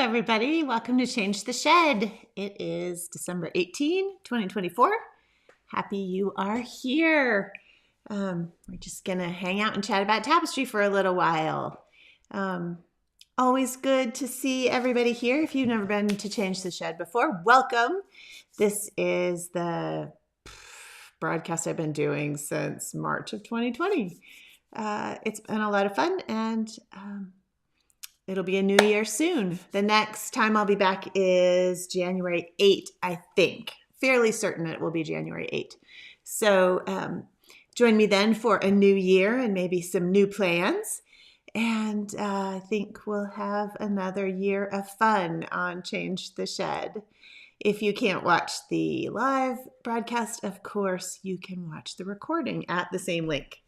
everybody. Welcome to Change the Shed. It is December 18, 2024. Happy you are here. We're just going to hang out and chat about Tapestry for a little while. Always good to see everybody here. If you've never been to Change the Shed before, welcome. This is the broadcast I've been doing since March of 2020. It's been a lot of fun, and it'll be a new year soon. The next time I'll be back is January 8th, I think. Fairly certain it will be January 8th. So join me then for a new year and maybe some new plans. And I think we'll have another year of fun on Change the Shed. If you can't watch the live broadcast, of course, you can watch the recording at the same link.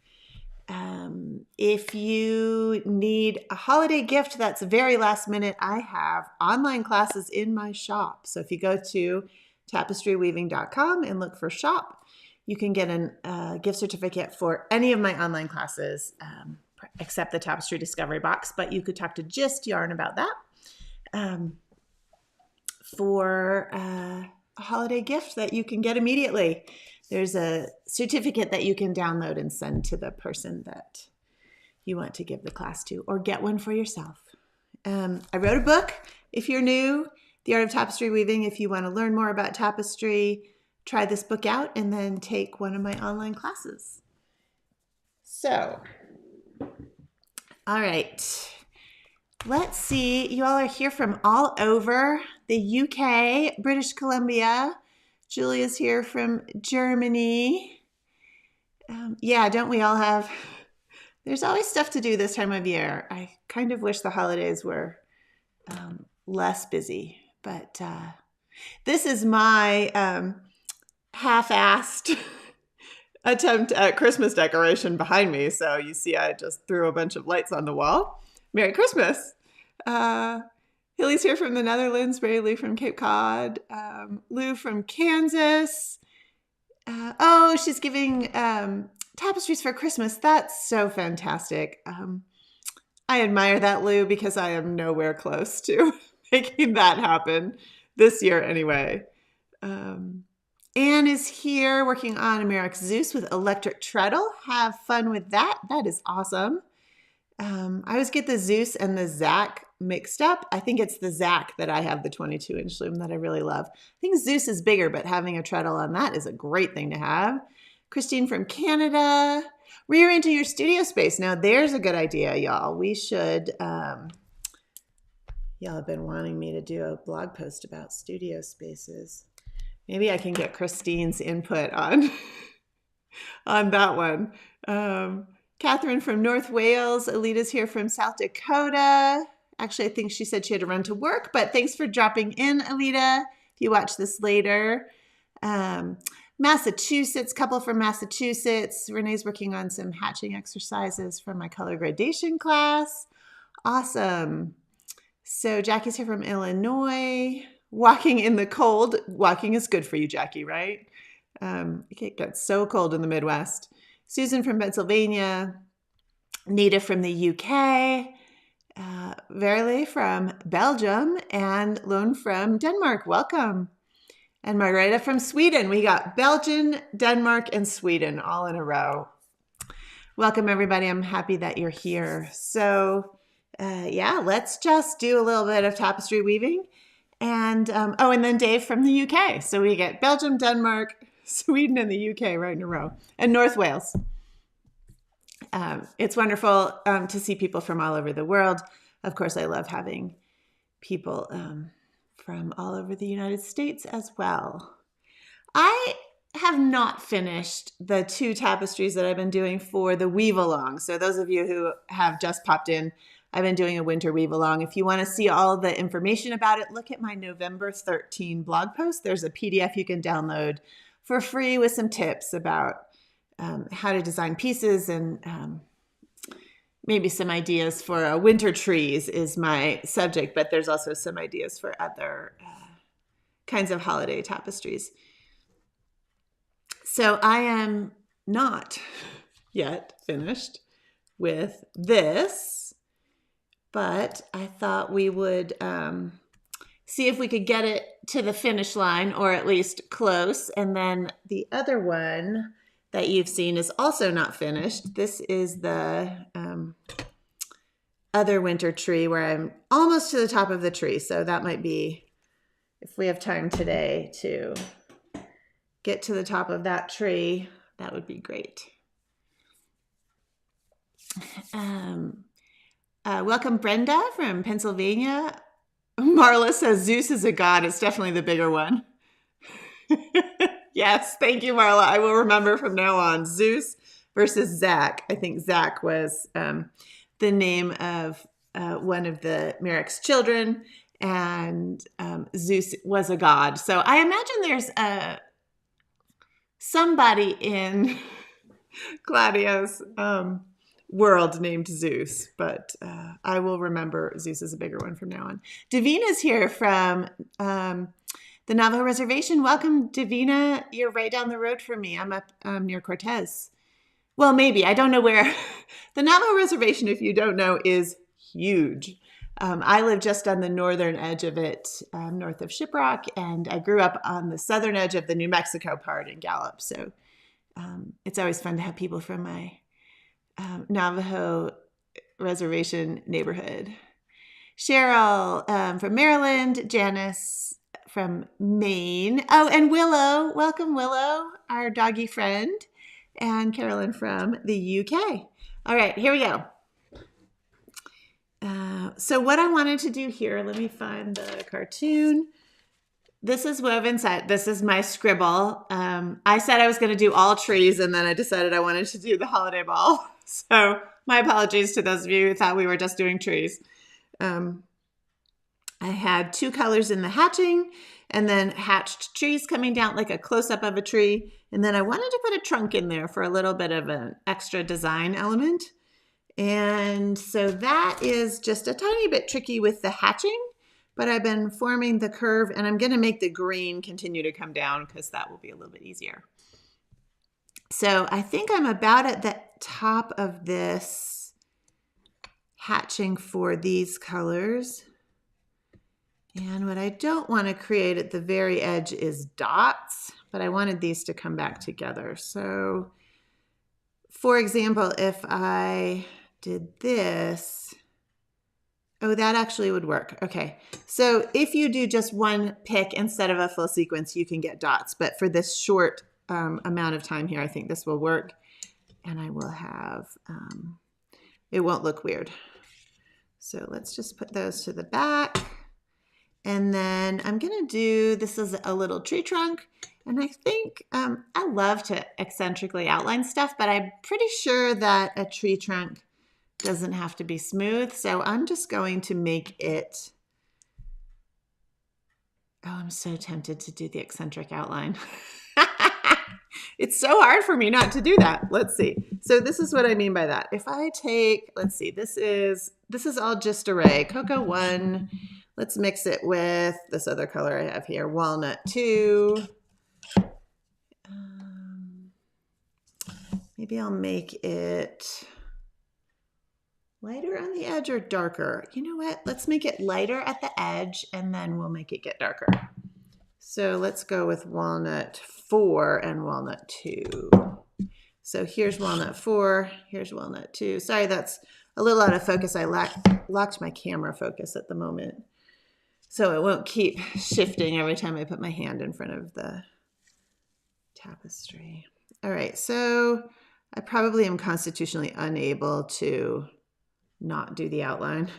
If you need a holiday gift that's very last minute, I have online classes in my shop. So if you go to tapestryweaving.com and look for shop, you can get a gift certificate for any of my online classes, except the Tapestry Discovery Box. But you could talk to Just Yarn about that for a holiday gift that you can get immediately. There's a certificate that you can download and send to the person that you want to give the class to, or get one for yourself. I wrote a book. If you're new, The Art of Tapestry Weaving. If you want to learn more about tapestry, try this book out and then take one of my online classes. So, all right. Let's see. You all are here from all over the UK, British Columbia. Julia's here from Germany. Yeah, don't we all have... There's always stuff to do this time of year. I kind of wish the holidays were less busy. But this is my half-assed attempt at Christmas decoration behind me. So you see I just threw a bunch of lights on the wall. Merry Christmas! Hilly's here from the Netherlands, Mary Lou from Cape Cod, Lou from Kansas. She's giving tapestries for Christmas. That's so fantastic. I admire that, Lou, because I am nowhere close to making that happen this year anyway. Anne is here working on America's Zeus with electric treadle. Have fun with that. That is awesome. I always get the Zeus and the Zach mixed up. I think it's the Zach that I have, the 22-inch loom that I really love. I think Zeus is bigger, but having a treadle on that is a great thing to have. Christine from Canada. Rearranging your studio space. Now, there's a good idea, y'all. We should, y'all have been wanting me to do a blog post about studio spaces. Maybe I can get Christine's input on that one. Catherine from North Wales. Alita's here from South Dakota. Actually, I think she said she had to run to work, but thanks for dropping in, Alita, if you watch this later. Massachusetts, couple from Massachusetts. Renee's working on some hatching exercises for my color gradation class. Awesome. So Jackie's here from Illinois. Walking in the cold. Walking is good for you, Jackie, right? It gets so cold in the Midwest. Susan from Pennsylvania. Nita from the UK. Verily from Belgium, and Lone from Denmark. Welcome. And Margareta from Sweden. We got Belgium, Denmark, and Sweden all in a row. Welcome, everybody. I'm happy that you're here. So, let's just do a little bit of tapestry weaving. And, and then Dave from the UK. So we get Belgium, Denmark, Sweden, and the UK right in a row. And North Wales. It's wonderful to see people from all over the world. Of course, I love having people from all over the United States as well. I have not finished the 2 tapestries that I've been doing for the Weave Along. So those of you who have just popped in, I've been doing a winter Weave Along. If you want to see all the information about it, look at my November 13 blog post. There's a PDF you can download for free with some tips about how to design pieces and maybe some ideas for winter trees is my subject, but there's also some ideas for other kinds of holiday tapestries. So I am not yet finished with this, but I thought we would see if we could get it to the finish line, or at least close. And then the other one that you've seen is also not finished. This is the other winter tree where I'm almost to the top of the tree. So that might be, if we have time today to get to the top of that tree, that would be great. Welcome, Brenda from Pennsylvania. Marla says Zeus is a god. It's definitely the bigger one. Yes, thank you, Marla. I will remember from now on. Zeus versus Zach. I think Zach was the name of one of the Merrick's children, and Zeus was a god. So I imagine there's somebody in Claudio's world named Zeus, but I will remember Zeus is a bigger one from now on. Davina's here from the Navajo Reservation. Welcome, Davina. You're right down the road from me. I'm up near Cortez. Well, maybe. I don't know where. The Navajo Reservation, if you don't know, is huge. I live just on the northern edge of it, north of Shiprock, and I grew up on the southern edge of the New Mexico part in Gallup. So it's always fun to have people from my Navajo Reservation neighborhood. Cheryl from Maryland, Janice from Maine. Oh, and Willow. Welcome, Willow, our doggy friend, and Carolyn from the UK. All right, here we go. So what I wanted to do here, let me find the cartoon. This is woven set. This is my scribble. I said I was going to do all trees, and then I decided I wanted to do the holiday ball. So my apologies to those of you who thought we were just doing trees. I had 2 colors in the hatching, and then hatched trees coming down, like a close-up of a tree. And then I wanted to put a trunk in there for a little bit of an extra design element. And so that is just a tiny bit tricky with the hatching, but I've been forming the curve, and I'm going to make the green continue to come down because that will be a little bit easier. So I think I'm about at the top of this hatching for these colors. And what I don't want to create at the very edge is dots, but I wanted these to come back together. So for example, if I did this, oh, that actually would work. Okay, so if you do just one pick instead of a full sequence, you can get dots. But for this short amount of time here, I think this will work. And I will have, it won't look weird. So let's just put those to the back. And then I'm going to do, this is a little tree trunk. And I think I love to eccentrically outline stuff, but I'm pretty sure that a tree trunk doesn't have to be smooth. So I'm just going to make it, oh, I'm so tempted to do the eccentric outline. It's so hard for me not to do that. Let's see. So this is what I mean by that. If I take, let's see, this is all just array. Cocoa 1, let's mix it with this other color I have here, walnut 2. Maybe I'll make it lighter on the edge or darker. You know what? Let's make it lighter at the edge, and then we'll make it get darker. So let's go with walnut 4 and walnut 2. So here's walnut 4, here's walnut 2. Sorry, that's a little out of focus. I locked my camera focus at the moment, so it won't keep shifting every time I put my hand in front of the tapestry. All right, so I probably am constitutionally unable to not do the outline.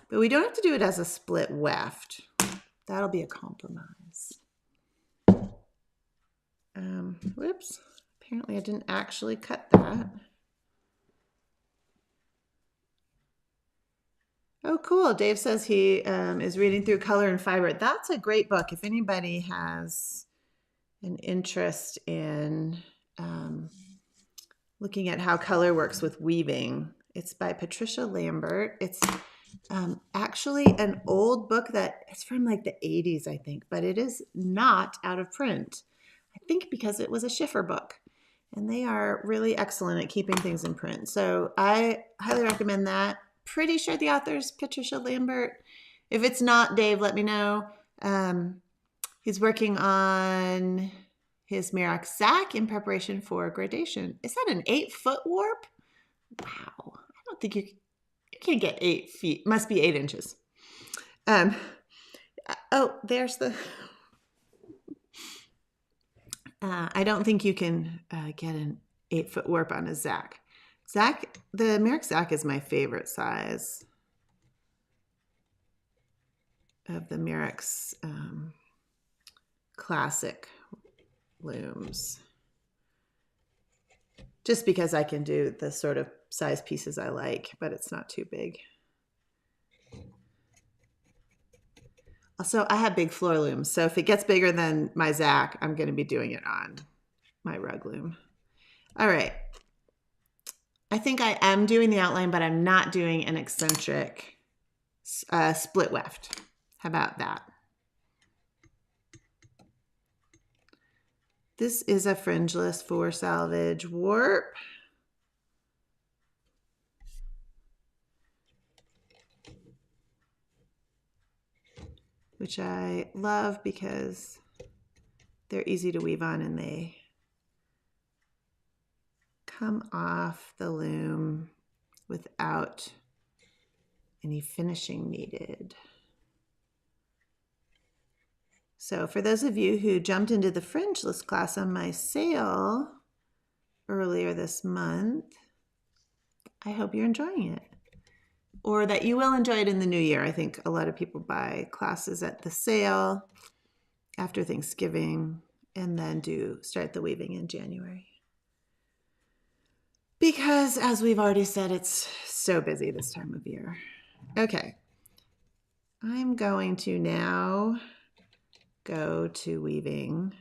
But we don't have to do it as a split weft. That'll be a compromise. Whoops. Apparently I didn't actually cut that. Oh, cool. Dave says he is reading through Color and Fiber. That's a great book. If anybody has an interest in looking at how color works with weaving, it's by Patricia Lambert. It's actually an old book that it's from like the 80s, I think, but it is not out of print. I think because it was a Schiffer book, and they are really excellent at keeping things in print. So I highly recommend that. pretty sure the author is Patricia Lambert. If it's not Dave, let me know. He's working on his Merox Zach in preparation for gradation. Is that an 8-foot warp? Wow. I don't think you can't get 8 feet. Must be 8 inches. Oh, there's the... I don't think you can get an 8-foot warp on a Zach. Zach, the Merox Zach is my favorite size of the Merox classic looms. Just because I can do the sort of size pieces I like, but it's not too big. Also, I have big floor looms, so if it gets bigger than my Zach, I'm going to be doing it on my rug loom. All right. I think I am doing the outline, but I'm not doing an eccentric split weft. How about that? This is a fringeless 4 salvage warp. Which I love because they're easy to weave on and they come off the loom without any finishing needed. So for those of you who jumped into the fringeless class on my sale earlier this month, I hope you're enjoying it. Or that you will enjoy it in the new year. I think a lot of people buy classes at the sale after Thanksgiving and then start the weaving in January. Because as we've already said, it's so busy this time of year. Okay. I'm going to now go to weaving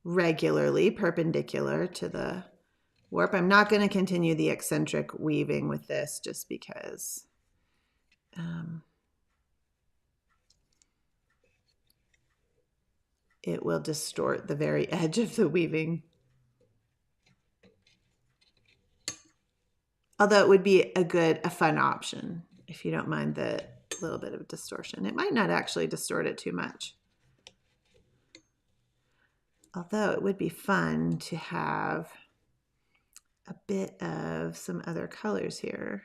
regularly perpendicular to the warp. I'm not going to continue the eccentric weaving with this just because it will distort the very edge of the weaving. Although it would be a fun option if you don't mind the little bit of distortion. It might not actually distort it too much. Although it would be fun to have a bit of some other colors here.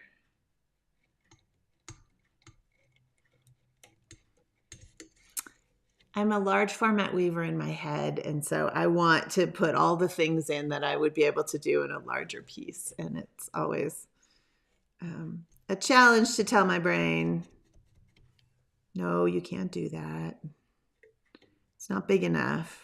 I'm a large format weaver in my head, and so I want to put all the things in that I would be able to do in a larger piece. And it's always a challenge to tell my brain, no, you can't do that. It's not big enough.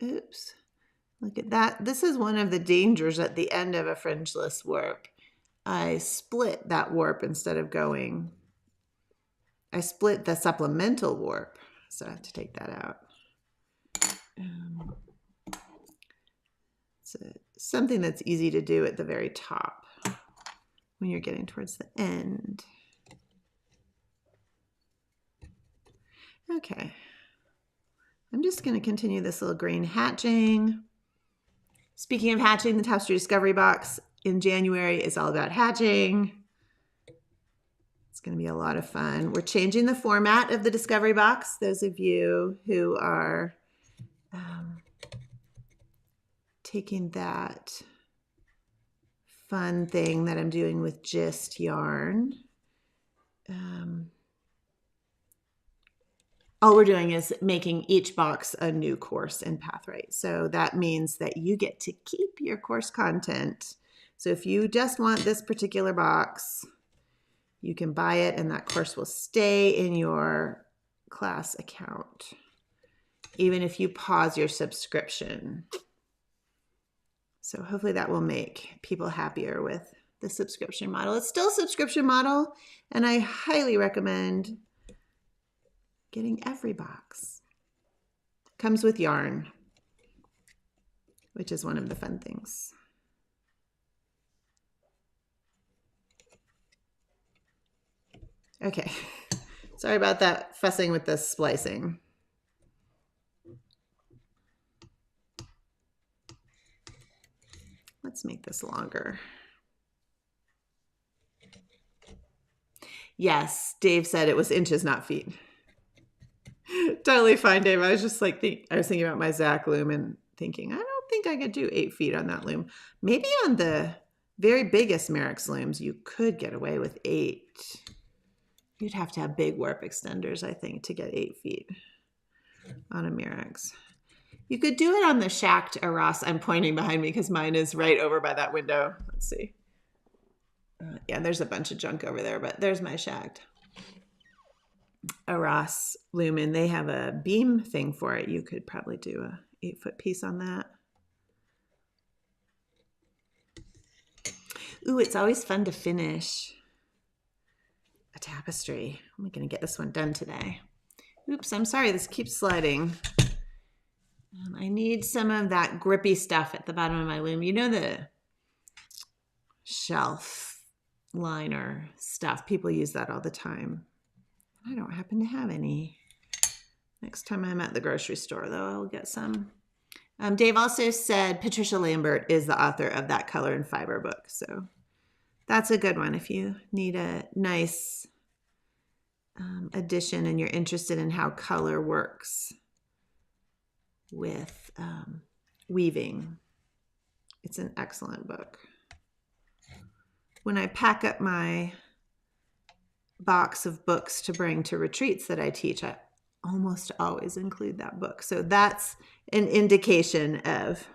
Oops. Look at that. This is one of the dangers at the end of a fringeless warp. I split that warp instead of going. I split the supplemental warp, so I have to take that out. It's something that's easy to do at the very top when you're getting towards the end. Okay. I'm just going to continue this little green hatching. Speaking of hatching, the Tapestry Discovery Box in January is all about hatching. It's going to be a lot of fun. We're changing the format of the Discovery Box. Those of you who are taking that fun thing that I'm doing with Gist Yarn. All we're doing is making each box a new course in Pathwright. So that means that you get to keep your course content. So if you just want this particular box, you can buy it and that course will stay in your class account, even if you pause your subscription. So hopefully that will make people happier with the subscription model. It's still a subscription model, and I highly recommend getting every box. Comes with yarn, which is one of the fun things. Okay, sorry about that fussing with the splicing. Let's make this longer. Yes, Dave said it was inches, not feet. Totally fine, Dave. I was just like, I was thinking about my Zach loom and thinking, I don't think I could do 8 feet on that loom. Maybe on the very biggest Merrick's looms, you could get away with 8. You'd have to have big warp extenders, I think, to get 8 feet on a Merrick's. You could do it on the shacked Ross. I'm pointing behind me because mine is right over by that window. Let's see. Yeah, there's a bunch of junk over there, but there's my shacked Ross loom, and they have a beam thing for it. You could probably do a 8-foot piece on that. Ooh, it's always fun to finish a tapestry. I'm going to get this one done today. Oops, I'm sorry. This keeps sliding. I need some of that grippy stuff at the bottom of my loom. You know, the shelf liner stuff. People use that all the time. I don't happen to have any. Next time I'm at the grocery store, though, I'll get some. Dave also said Patricia Lambert is the author of that Color and Fiber book. So that's a good one if you need a nice addition and you're interested in how color works with weaving. It's an excellent book. When I pack up my box of books to bring to retreats that I teach, I almost always include that book. So that's an indication of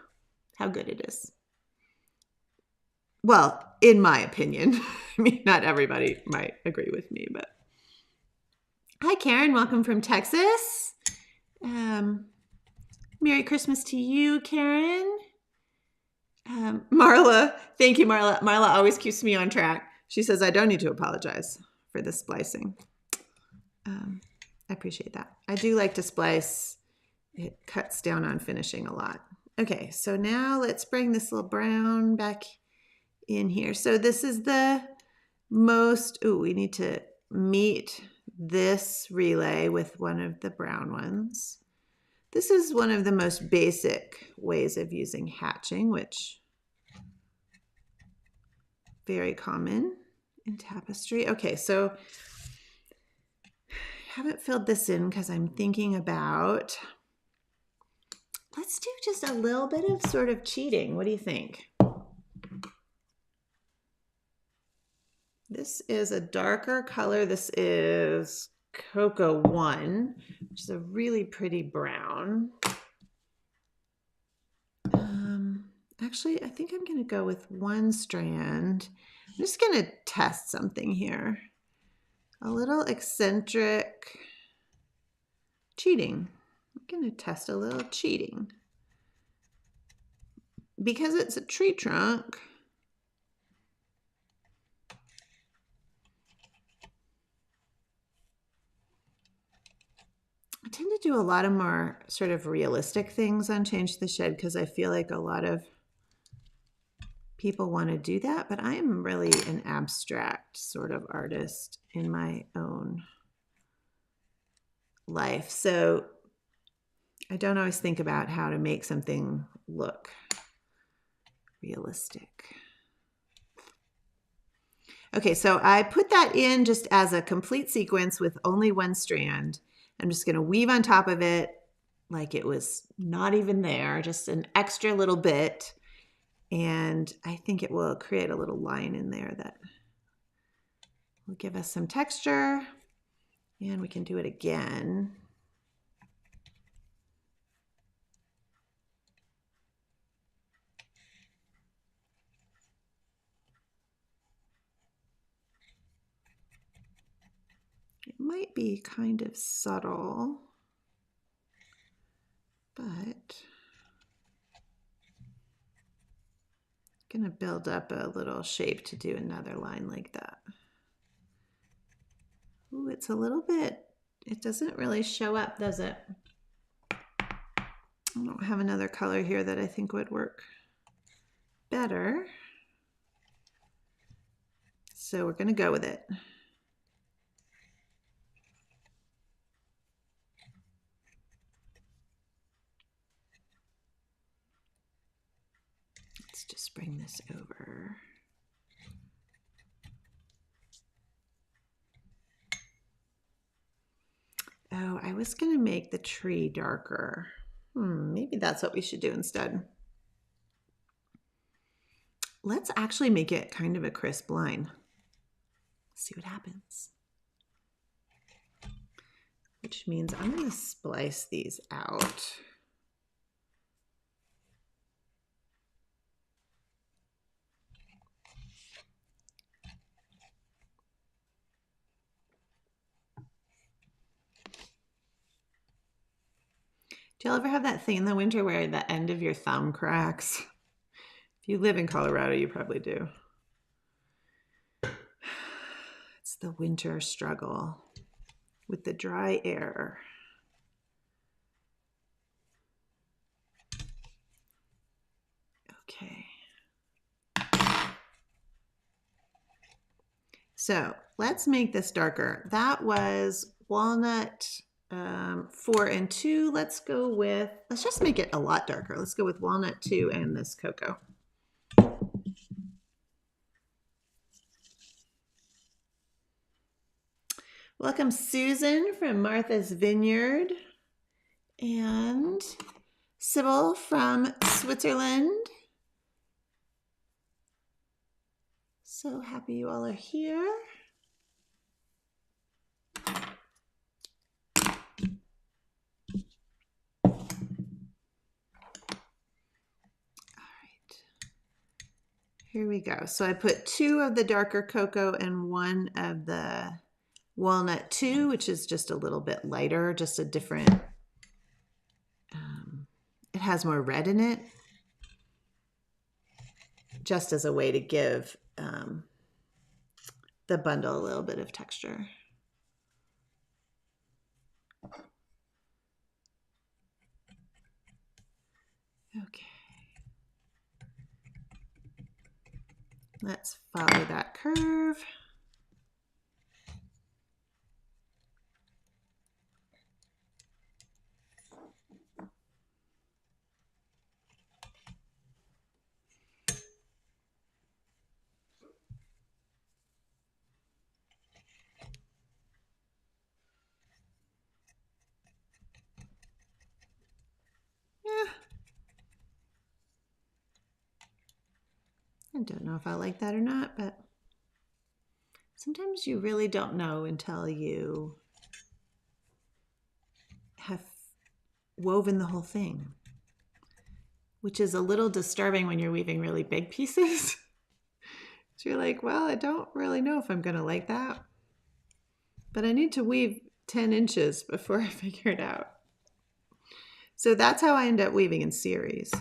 how good it is. Well, in my opinion. I mean, not everybody might agree with me, but. Hi, Karen. Welcome from Texas. Merry Christmas to you, Karen. Marla, thank you, Marla. Marla always keeps me on track. She says I don't need to apologize for the splicing. I appreciate that. I do like to splice. It cuts down on finishing a lot. Okay, so now let's bring this little brown back in here. So this is the most, we need to meet this relay with one of the brown ones. This is one of the most basic ways of using hatching, which very common in tapestry. Okay, so I haven't filled this in because I'm thinking about, let's do just a little bit of sort of cheating. What do you think? This is a darker color. This is Cocoa 1, which is a really pretty brown. Actually, I think I'm going to go with 1 strand. I'm just going to test something here. A little eccentric cheating. I'm going to test a little cheating. Because it's a tree trunk, I tend to do a lot of more sort of realistic things on Change the Shed because I feel like a lot of people want to do that, but I am really an abstract sort of artist in my own life. So I don't always think about how to make something look realistic. Okay, so I put that in just as a complete sequence with only 1 strand. I'm just going to weave on top of it like it was not even there, just an extra little bit. And I think it will create a little line in there that will give us some texture. And we can do it again. It might be kind of subtle, but I'm going to build up a little shape to do another line like that. Ooh, it's a little bit, it doesn't really show up, does it? I don't have another color here that I think would work better. So we're going to go with it. Let's Let's just bring this over. Oh, I was going to make the tree darker. Maybe that's what we should do instead. Let's actually make it kind of a crisp line. See what happens. Which means I'm going to splice these out. Do y'all ever have that thing in the winter where the end of your thumb cracks? If you live in Colorado, you probably do. It's the winter struggle with the dry air. Okay. So let's make this darker. That was walnut 4 and 2. Let's just make it a lot darker. Let's go with walnut 2 and this cocoa. Welcome Susan from Martha's Vineyard and Sybil from Switzerland. So happy you all are here. Here we go. So I put 2 of the darker cocoa and 1 of the walnut 2, which is just a little bit lighter, just a different, it has more red in it, just as a way to give the bundle a little bit of texture. Okay. Let's follow that curve. Yeah. I don't know if I like that or not, but sometimes you really don't know until you have woven the whole thing, which is a little disturbing when you're weaving really big pieces. So you're like, well, I don't really know if I'm going to like that, but I need to weave 10 inches before I figure it out. So that's how I end up weaving in series,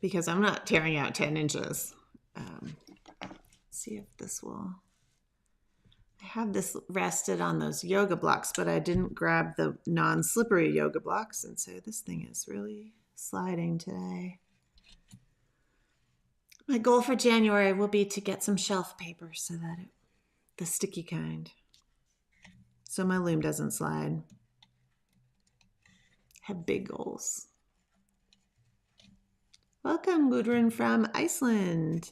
because I'm not tearing out 10 inches. Let's see if this will... I have this rested on those yoga blocks, but I didn't grab the non-slippery yoga blocks, and so this thing is really sliding today. My goal for January will be to get some shelf paper so that the sticky kind, so my loom doesn't slide. I have big goals. Welcome, Gudrun from Iceland.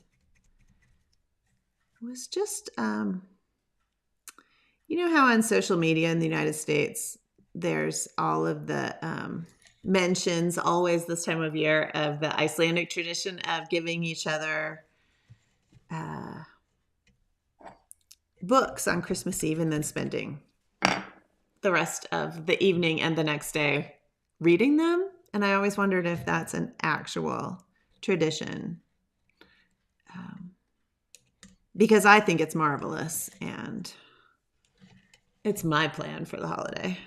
It was just, you know how on social media in the United States, there's all of the mentions always this time of year of the Icelandic tradition of giving each other books on Christmas Eve and then spending the rest of the evening and the next day reading them. And I always wondered if that's an actual tradition, because I think it's marvelous and it's my plan for the holiday.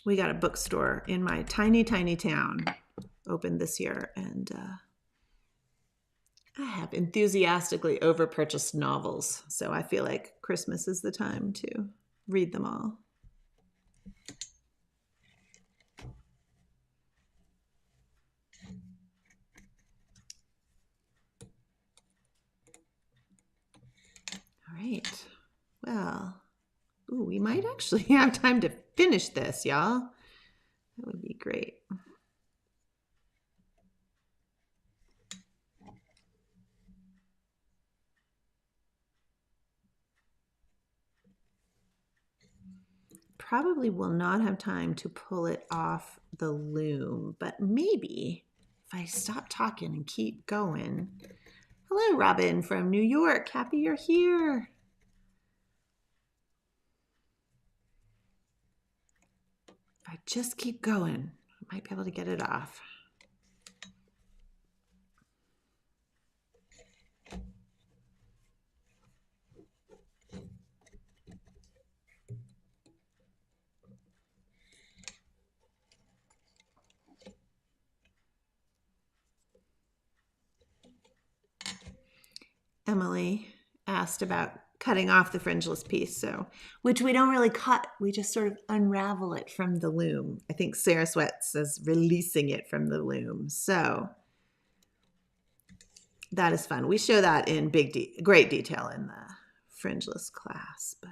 We got a bookstore in my tiny, tiny town opened this year, and I have enthusiastically over-purchased novels, so I feel like Christmas is the time to read them all. All right, well, Ooh, we might actually have time to finish this, y'all. That would be great. Probably will not have time to pull it off the loom, but maybe if I stop talking and keep going. Hello, Robin from New York. Happy you're here. If I just keep going, I might be able to get it off. Emily asked about cutting off the fringeless piece, which we don't really cut. We just sort of unravel it from the loom. I think Sarah Sweat says releasing it from the loom. So that is fun. We show that in great detail in the fringeless class, but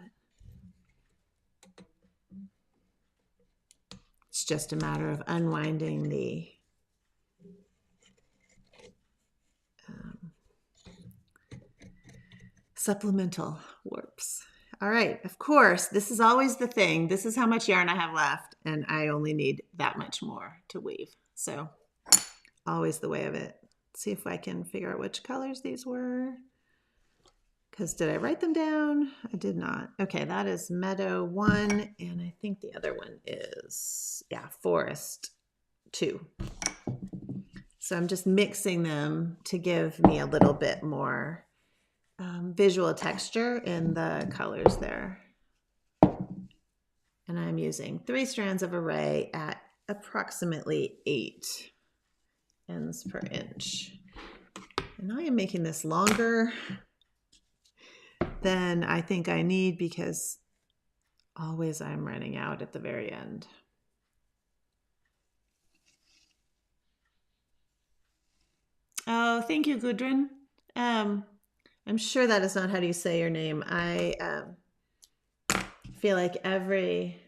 it's just a matter of unwinding the supplemental warps. All right, of course, this is always the thing. This is how much yarn I have left, and I only need that much more to weave. So always the way of it. Let's see if I can figure out which colors these were. Because did I write them down? I did not. Okay, that is Meadow 1, and I think the other one is, yeah, Forest 2. So I'm just mixing them to give me a little bit more visual texture in the colors there. And I'm using 3 strands of array at approximately 8 ends per inch. And I am making this longer than I think I need because always I'm running out at the very end. Oh, thank you, Gudrun. I'm sure that is not how you say your name. I feel like every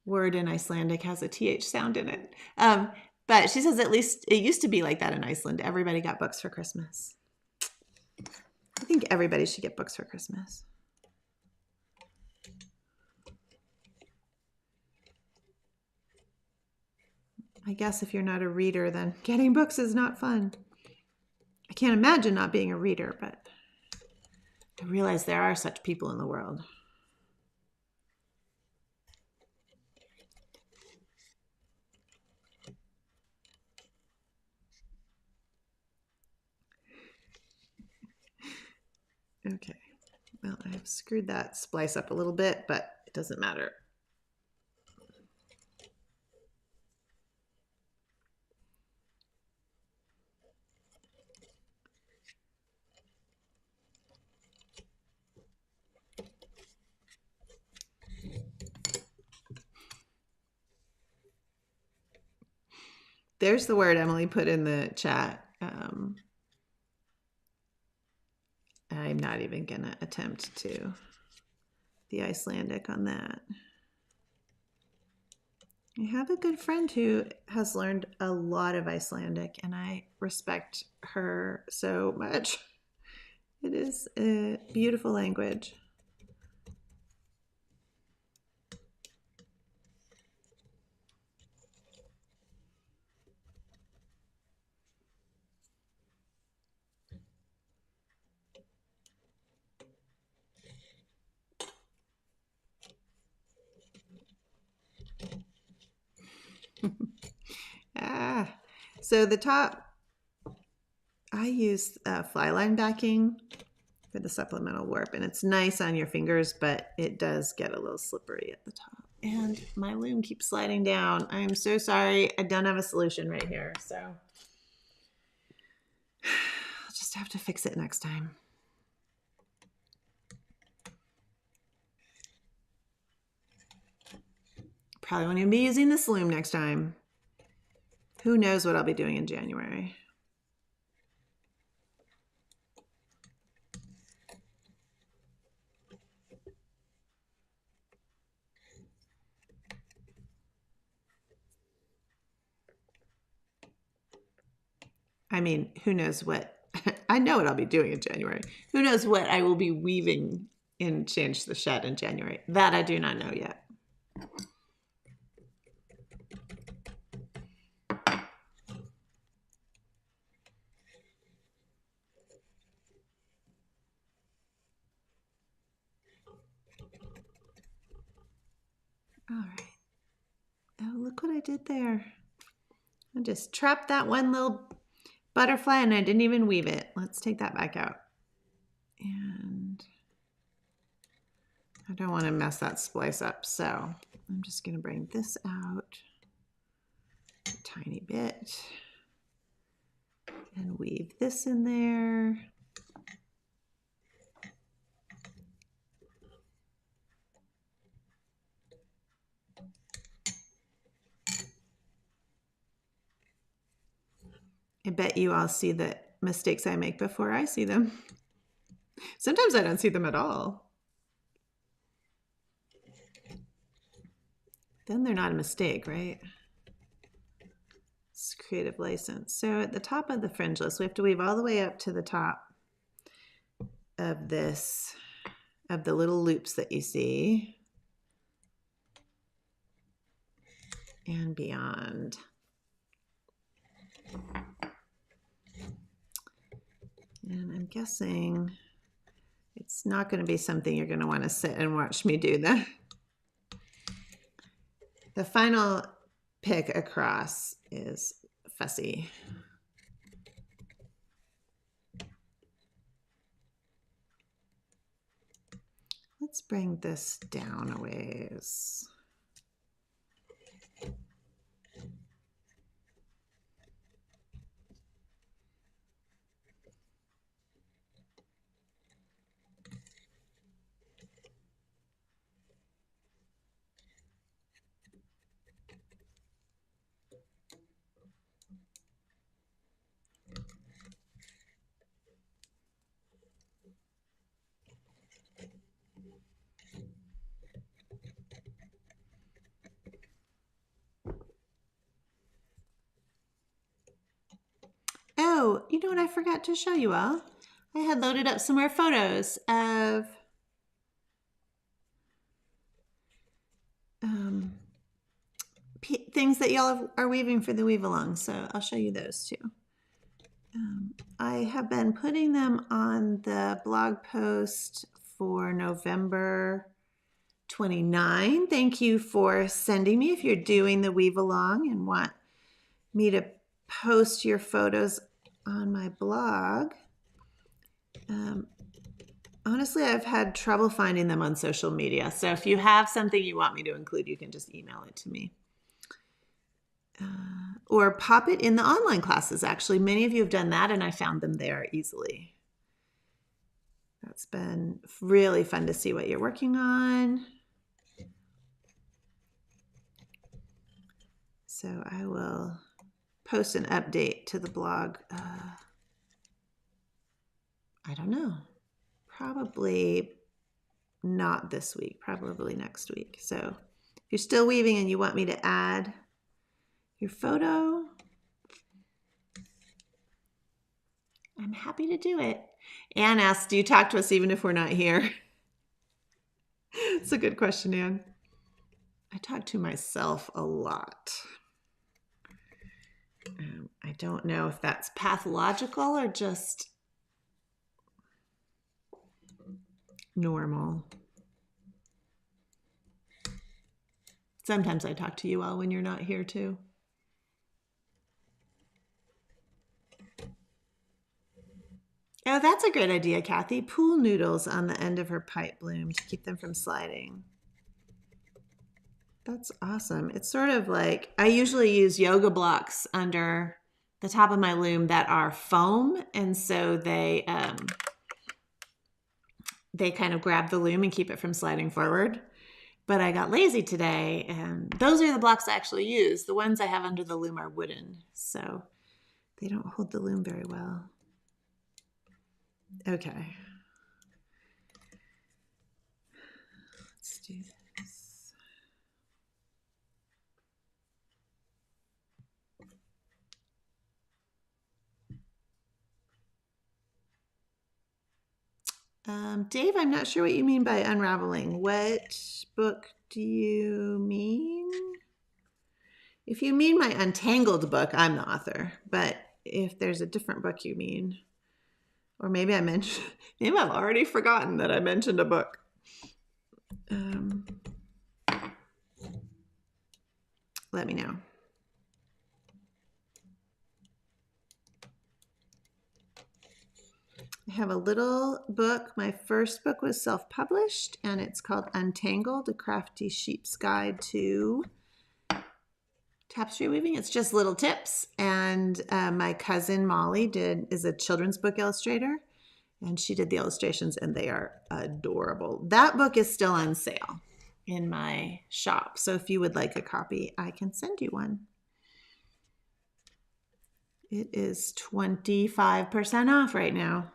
word in Icelandic has a TH sound in it. But she says at least it used to be like that in Iceland. Everybody got books for Christmas. I think everybody should get books for Christmas. I guess if you're not a reader, then getting books is not fun. I can't imagine not being a reader, but I realize there are such people in the world. Okay, well, I have screwed that splice up a little bit, but it doesn't matter. There's the word Emily put in the chat. I'm not even going to attempt to the Icelandic on that. I have a good friend who has learned a lot of Icelandic, and I respect her so much. It is a beautiful language. So the top, I use fly line backing for the supplemental warp, and it's nice on your fingers, but it does get a little slippery at the top. And my loom keeps sliding down. I'm so sorry. I don't have a solution right here, so I'll just have to fix it next time. Probably won't even be using this loom next time. Who knows what I'll be doing in January. I mean, who knows what, I know what I'll be doing in January. Who knows what I will be weaving in Change the Shed in January. That I do not know yet. All right. Oh, look what I did there. I just trapped that one little butterfly and I didn't even weave it. Let's take that back out. And I don't want to mess that splice up, so I'm just going to bring this out a tiny bit and weave this in there. I bet you all see the mistakes I make before I see them. Sometimes I don't see them at all. Then they're not a mistake, right? It's creative license. So at the top of the fringe list, we have to weave all the way up to the top of this, of the little loops that you see, and beyond. And I'm guessing it's not going to be something you're going to want to sit and watch me do. The final pick across is fussy. Let's bring this down a ways. Oh, you know what I forgot to show you all? I had loaded up some more photos of things that y'all are weaving for the weave along, so I'll show you those too. I have been putting them on the blog post for November 29. Thank you for sending me if you're doing the weave along and want me to post your photos on my blog. Honestly, I've had trouble finding them on social media. So if you have something you want me to include, you can just email it to me. Or pop it in the online classes, actually. Many of you have done that, and I found them there easily. That's been really fun to see what you're working on. So I will post an update to the blog. I don't know. Probably not this week, probably next week. So if you're still weaving and you want me to add your photo, I'm happy to do it. Anne asked, do you talk to us even if we're not here? It's a good question, Anne. I talk to myself a lot. I don't know if that's pathological or just normal. Sometimes I talk to you all when you're not here too. Oh, that's a great idea, Kathy. Pool noodles on the end of her pipe bloom to keep them from sliding. That's awesome. It's sort of like, I usually use yoga blocks under the top of my loom that are foam, and so they kind of grab the loom and keep it from sliding forward. But I got lazy today, and those are the blocks I actually use. The ones I have under the loom are wooden, so they don't hold the loom very well. Okay. Let's do this. Dave, I'm not sure what you mean by unraveling. What book do you mean? If you mean my Untangled book, I'm the author. But if there's a different book you mean, or maybe I mentioned, maybe I've already forgotten that I mentioned a book. Let me know. I have a little book. My first book was self-published, and it's called Untangled, A Crafty Sheep's Guide to Tapestry Weaving. It's just little tips. And my cousin Molly is a children's book illustrator, and she did the illustrations, and they are adorable. That book is still on sale in my shop. So if you would like a copy, I can send you one. It is 25% off right now.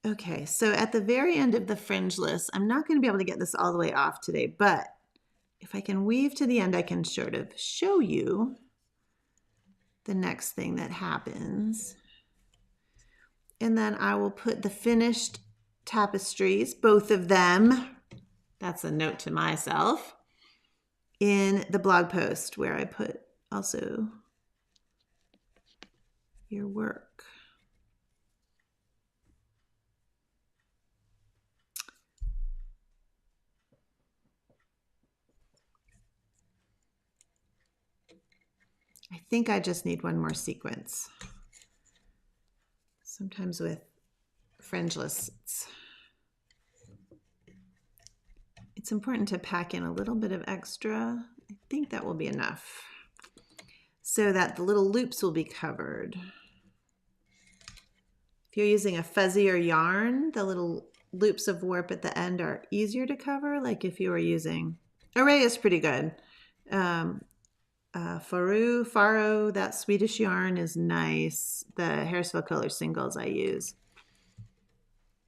Okay, so at the very end of the fringe list, I'm not going to be able to get this all the way off today, but if I can weave to the end, I can sort of show you the next thing that happens. And then I will put the finished tapestries, both of them, that's a note to myself, in the blog post where I put also your work. I think I just need one more sequence. Sometimes with fringe lists, it's important to pack in a little bit of extra. I think that will be enough so that the little loops will be covered. If you're using a fuzzier yarn, the little loops of warp at the end are easier to cover. Like if you were using, Array is pretty good. Faro, that Swedish yarn is nice. The Harrisville Color singles I use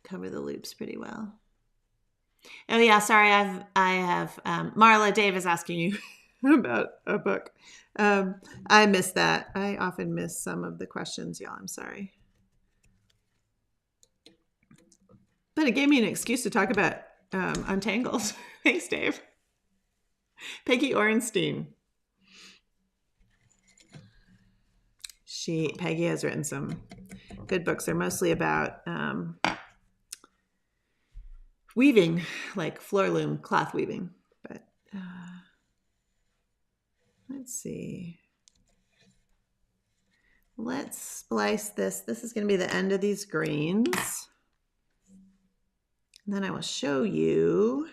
cover the loops pretty well. Oh yeah, sorry, I have Marla, Dave is asking you about a book. I missed that. I often miss some of the questions, y'all. I'm sorry. But it gave me an excuse to talk about Untangled. Thanks, Dave. Peggy Orenstein. Peggy has written some good books. They're mostly about weaving, like floor loom cloth weaving. But let's see. Let's splice this. This is going to be the end of these greens. And then I will show you.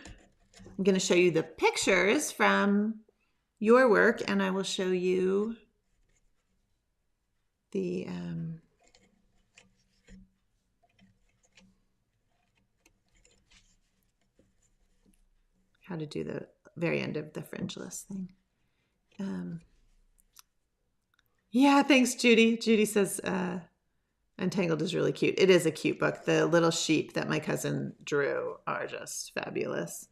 I'm going to show you the pictures from your work, and I will show you the how to do the very end of the fringe list thing. Yeah, thanks, Judy. Judy says Untangled is really cute. It is a cute book. The little sheep that my cousin drew are just fabulous.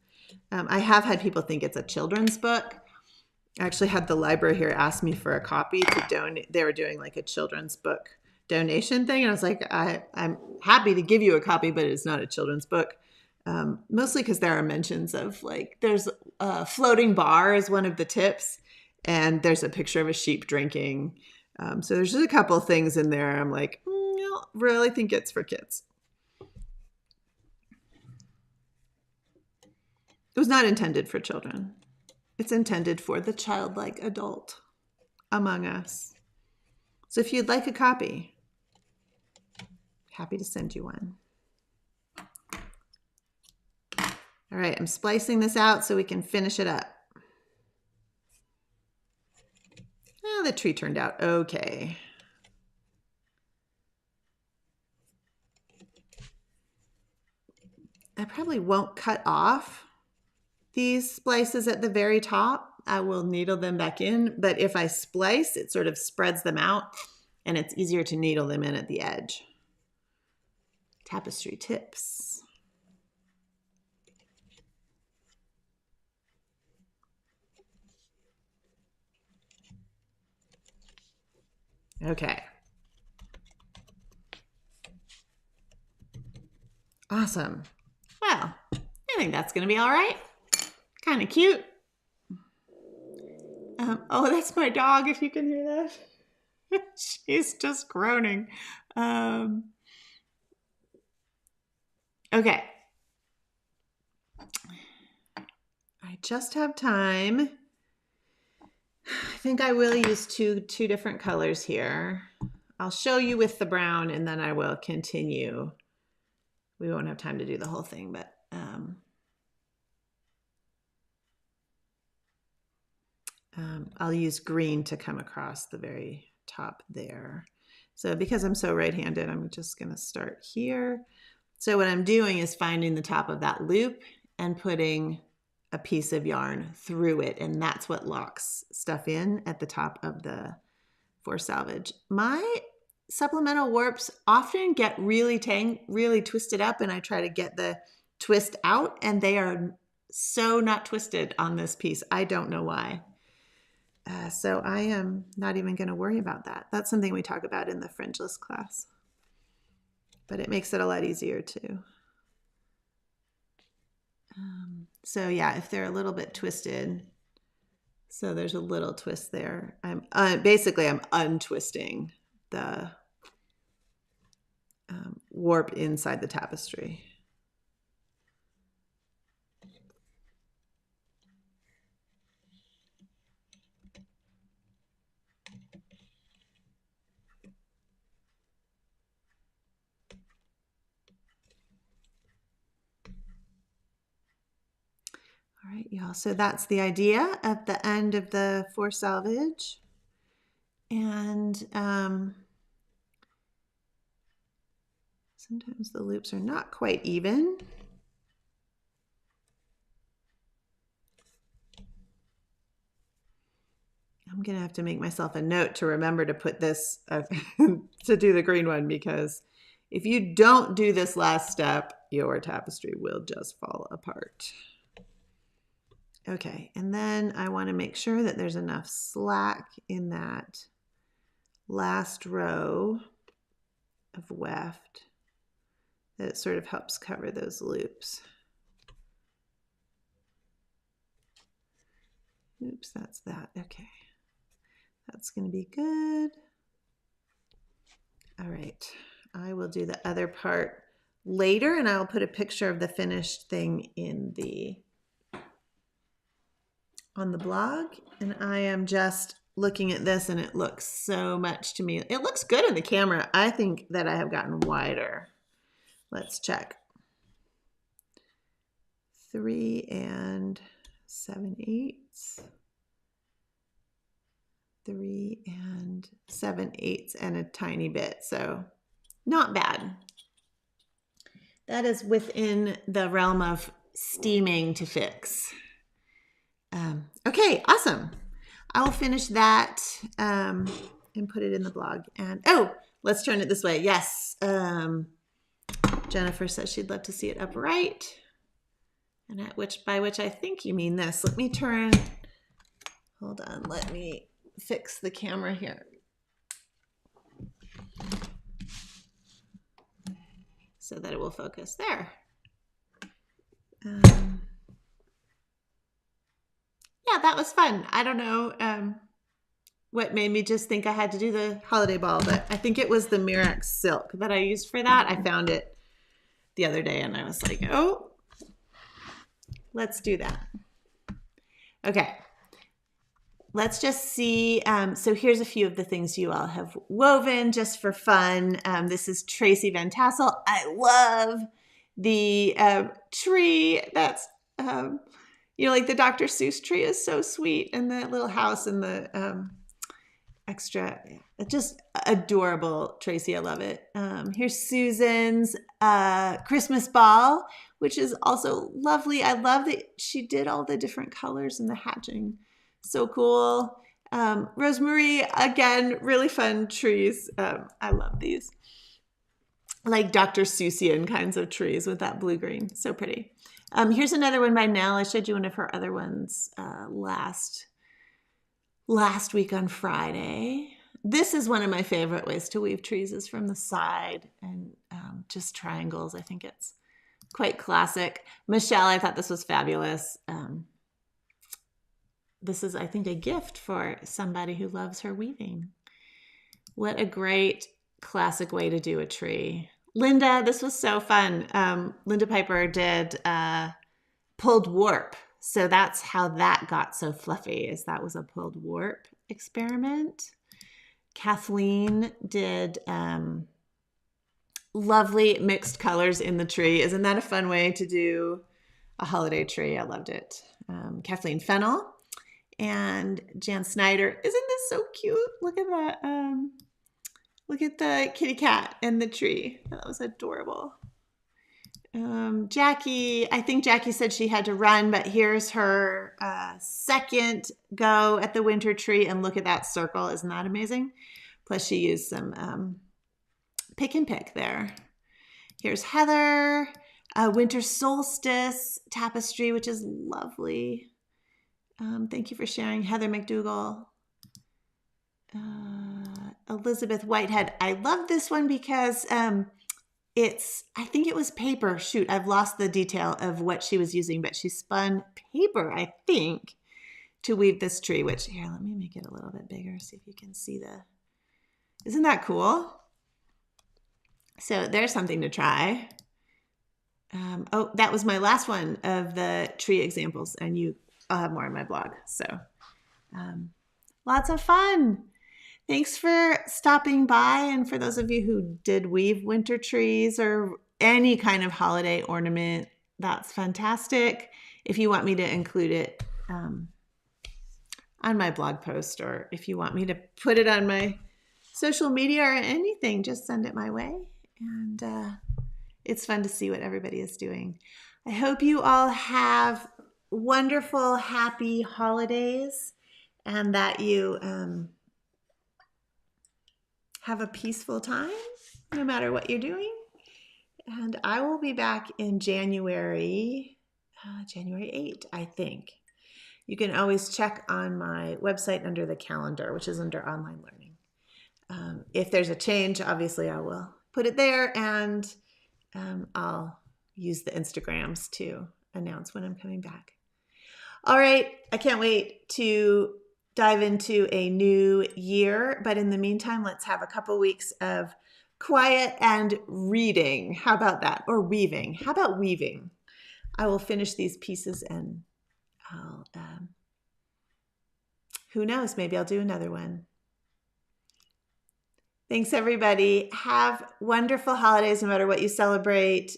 I have had people think it's a children's book. I actually had the library here ask me for a copy to donate. They were doing like a children's book donation thing. And I was like, I'm happy to give you a copy, but it's not a children's book. Mostly because there are mentions of like, there's a floating bar is one of the tips. And there's a picture of a sheep drinking. So there's just a couple of things in there. I'm like, I don't really think it's for kids. It was not intended for children. It's intended for the childlike adult among us. So if you'd like a copy, happy to send you one. All right, I'm splicing this out so we can finish it up. Oh, the tree turned out okay. I probably won't cut off these splices at the very top. I will needle them back in, but if I splice, it sort of spreads them out and it's easier to needle them in at the edge. Tapestry tips. Okay. Awesome. Well, I think that's going to be all right. Kind of cute. Oh, that's my dog, if you can hear that. She's just groaning. Okay. I just have time. I think I will use two different colors here. I'll show you with the brown and then I will continue. We won't have time to do the whole thing, but I'll use green to come across the very top there. So because I'm so right-handed, I'm just going to start here. So what I'm doing is finding the top of that loop and putting a piece of yarn through it, and that's what locks stuff in at the top of the forced selvage. My supplemental warps often get really twisted up, and I try to get the twist out, and they are so not twisted on this piece. I don't know why. So I am not even going to worry about that. That's something we talk about in the fringeless class, but it makes it a lot easier too. So yeah, if they're a little bit twisted, so there's a little twist there. Basically I'm untwisting the warp inside the tapestry. All right, y'all. So that's the idea at the end of the forced selvage. And sometimes the loops are not quite even. I'm going to have to make myself a note to remember to put this, to do the green one, because if you don't do this last step, your tapestry will just fall apart. Okay, and then I want to make sure that there's enough slack in that last row of weft that it sort of helps cover those loops. Oops, that's that. Okay, that's going to be good. All right, I will do the other part later, and I'll put a picture of the finished thing in on the blog. And I am just looking at this and it looks so much to me. It looks good in the camera. I think that I have gotten wider. Let's check. 3 7/8. 3 7/8 and a tiny bit. So not bad. That is within the realm of steaming to fix. Okay, awesome. I will finish that and put it in the blog. And oh, let's turn it this way. Yes. Jennifer says she'd love to see it upright. And by which I think you mean this. Let me turn. Hold on. Let me fix the camera here. So that it will focus there. Yeah, that was fun. I don't know what made me just think I had to do the holiday ball, but I think it was the Mirax silk that I used for that. I found it the other day and I was like, oh, let's do that. Okay. Let's just see. So here's a few of the things you all have woven just for fun. This is Tracy Van Tassel. I love the tree. That's, like the Dr. Seuss tree is so sweet. And the little house and the extra, just adorable. Tracy, I love it. Here's Susan's Christmas ball, which is also lovely. I love that she did all the different colors in the hatching. So cool. Rosemary, again, really fun trees. I love these. Like Dr. Seussian kinds of trees with that blue-green. So pretty. Here's another one by Nell. I showed you one of her other ones last week on Friday. This is one of my favorite ways to weave trees is from the side and just triangles. I think it's quite classic. Michelle, I thought this was fabulous. This is, I think, a gift for somebody who loves her weaving. What a great classic way to do a tree. Linda, this was so fun. Linda Piper did pulled warp. So that's how that got so fluffy, is that was a pulled warp experiment. Kathleen did lovely mixed colors in the tree. Isn't that a fun way to do a holiday tree? I loved it. Kathleen Fennell and Jan Snyder. Isn't this so cute? Look at that. Look at the kitty cat and the tree. That was adorable. Jackie, I think Jackie said she had to run, but here's her second go at the winter tree, and look at that circle. Isn't that amazing? Plus she used some pick and pick there. Here's Heather, winter solstice tapestry, which is lovely. Thank you for sharing, Heather McDougall. Elizabeth Whitehead. I love this one because I think it was paper. Shoot, I've lost the detail of what she was using, but she spun paper, I think, to weave this tree, which, here, let me make it a little bit bigger, see if you can see isn't that cool? So there's something to try. Oh, that was my last one of the tree examples, and I'll have more on my blog. So lots of fun. Thanks for stopping by, and for those of you who did weave winter trees or any kind of holiday ornament, that's fantastic. If you want me to include it on my blog post, or if you want me to put it on my social media or anything, just send it my way. And it's fun to see what everybody is doing. I hope you all have wonderful, happy holidays, and that you have a peaceful time, no matter what you're doing. And I will be back in January 8th, I think. You can always check on my website under the calendar, which is under online learning. If there's a change, obviously I will put it there, and I'll use the Instagrams to announce when I'm coming back. All right, I can't wait to dive into a new year. But in the meantime, let's have a couple weeks of quiet and reading. How about that? Or weaving. How about weaving? I will finish these pieces, and I'll, who knows, maybe I'll do another one. Thanks, everybody. Have wonderful holidays, no matter what you celebrate.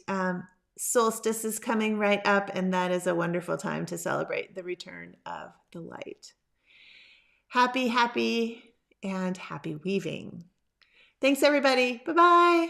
Solstice is coming right up, and that is a wonderful time to celebrate the return of the light. Happy, happy, and happy weaving. Thanks, everybody. Bye-bye.